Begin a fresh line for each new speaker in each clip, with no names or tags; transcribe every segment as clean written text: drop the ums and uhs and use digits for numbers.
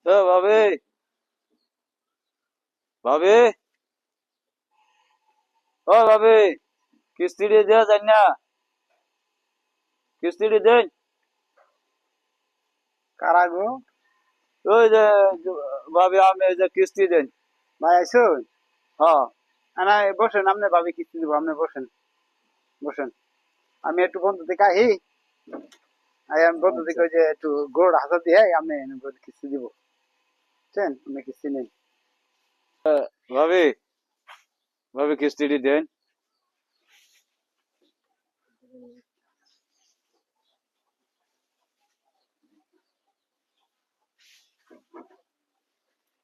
এ ভাবি, ভাবি, ও ভাবি, কিস্তিটি দেওয়া যায় না? কিস্তিটি দেন।
কারা গো?
ওই যে ভাবি, আমি এই যে কিস্তি দেন।
ভাই আইসো?
হ্যাঁ।
না বসেন, আপনি ভাবি কিস্তি দিব, আপনি বসেন বসেন। আমি একটু বন্ধু থেকে আহি, আমি বন্ধু থেকে
আচ্ছা।
ওই যে একটু গোড় হাতে দিয়ে আপনি কিস্তি দিব, বুঝছেন? আপনি কিস্তি নেই।
ভাবি, ভাবি কিস্তিটি দেন।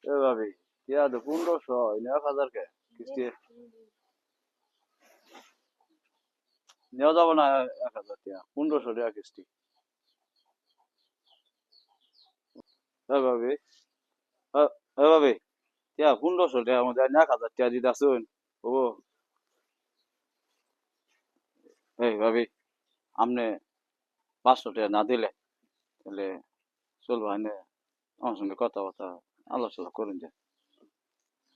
এ ভাবি, ইয়া তো 1500, 1000 কে কিস্তি নেওয়া যাবে না। 1000 টাকা, 1500 টাকা কিস্তি। এ ভাবি, এ ভাবি, ইয়া 1500 টাকা মধ্যে 1000 টাকা দিতে আসুন। ও এই ভাবি, আপনি 500 টাকা না দিলে তাহলে চলবো না। আমার সঙ্গে কথাবার্তা আলোচনা করুন যে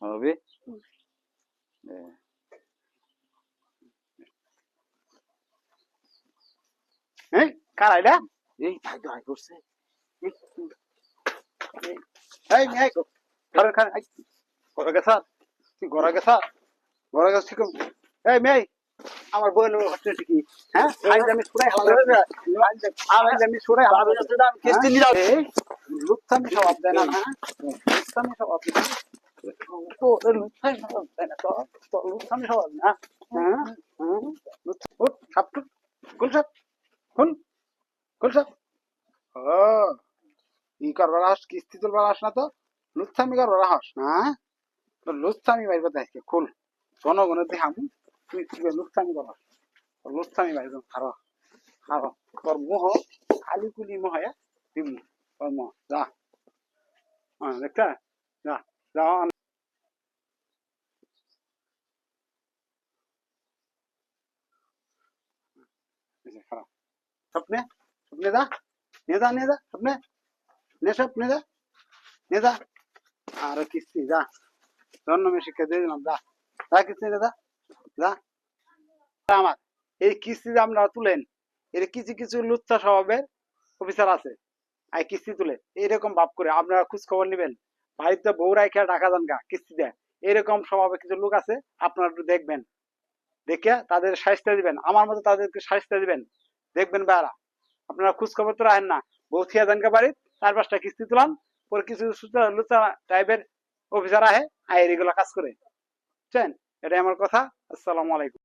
ভাবি। এ,
হ্যাঁ, কারা এটা?
এই ভাই তো আয় করছে।
এই, এই, এই মেয়ে আইসো। খারেন খারেন, আই ঘরে গেছা? তুই ঘরে গেছা? ঘরে গেছ ঠিক? এই মেয়ে, আমার বোন হচ্ছে কি? হ্যাঁ, আজ আমি ছুড়াই হালাম। আজ আমি ছুড়াই হালাম।
কিস্তি নিয়ে যাও।
এই লুচ্ছামি স্বভাব দেয় না, হ্যাঁ? লুচ্ছামি স্বভাব দেয় না। তো লুচ্ছামি স্বভাব দেয় না, তো লুচ্ছামি স্বভাব না। হ্যাঁ, হ্যাঁ, উঠ, সাপ টুট, খুল সাপ, খুল, খুল সাপ। ও, ই করবার আস, কিস্তি তুলবার আস না তো? লুচ্ছামি করবার আস না? তো লুচ্ছামি বাইর করতে আজকে খুল। জনগণের দেখাম তুই কি লুচ্ছামি করাস। লুচ্ছামি বাইর কর, খারো, খারো। তোর মোহ, খালি কুলি মোহ, দিবি। তোর মোহ, যা। হ্যাঁ, দেখতে? যা, যা। খারাপ স্বপ্নে, স্বপ্নে যা, নিয়ে যা, নিয়ে যা, স্বপ্নে, নে স্বপ্নে যা, নিয়ে যা। আর কিস্তি যা, জন্মে শিক্ষা দিয়ে দিলাম, যা, যা কিস্তি নিয়ে যা, যা। আমার এই কিস্তি যে আপনারা তুলেন, এর কিছু কিছু লুচ্চা স্বভাবের অফিসার আছে, আই কিস্তি তুলে এইরকম ভাব করে আপনারা খোঁজ খবর নেবেন। বাড়িতে বউ রাইখা টাকা দেন গা কিস্তি দেয়, এরকম স্বভাবে কিছু লোক আছে, আপনারা একটু দেখবেন, দেখে তাদের সাহিস্তা দিবেন, আমার মতো তাদেরকে সাহিস্তা দিবেন, দেখবেন বাইরা। আপনারা খোঁজ খবর তো রাখেন না, বউ থিয়া দেন গা বাড়ির, 4-5টা কিস্তি তুলান, পরে কিছু লুচা টাইপের অফিসার আহে, আয় এগুলো কাজ করে, বুঝছেন? এটাই আমার কথা। আসসালামু আলাইকুম।